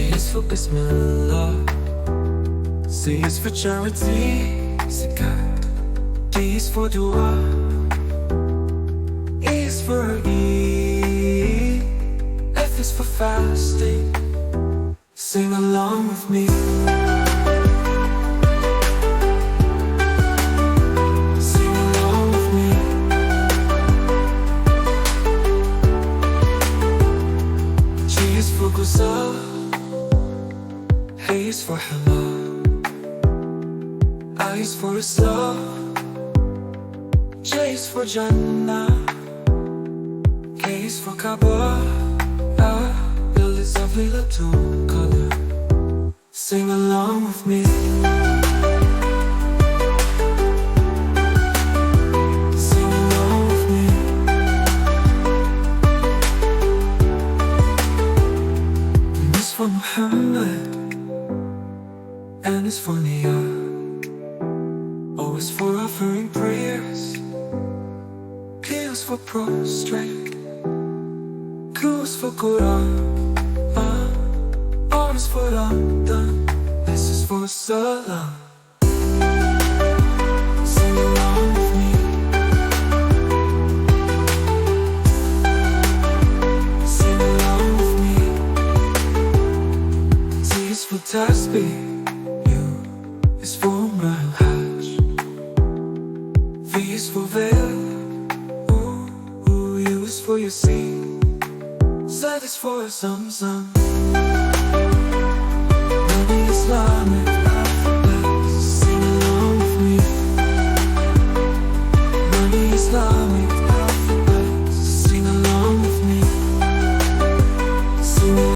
is for Bismillah. C is for charity, Zikat. D is for dua. E is for Eid. F is for fasting. Sing along with me. Sing along with me. G is for Ghusal. A is for Halal. I is for Islam. J is for Jannah. K is for Kaabah. L is of Liyla to Qadr. Sing along with me. Sing along with me. And it's for Muhammad. N is for Niyah. O is for offering prayers. P is for prostrate. Q is for Qadr. R is for Ramdan. S is for Salam. Sing along with me. Sing along with me. T is for Tasbeeh. U is for Umrah Hajj. V is for veil. U is for Yaseen. Z is for Zam Zam.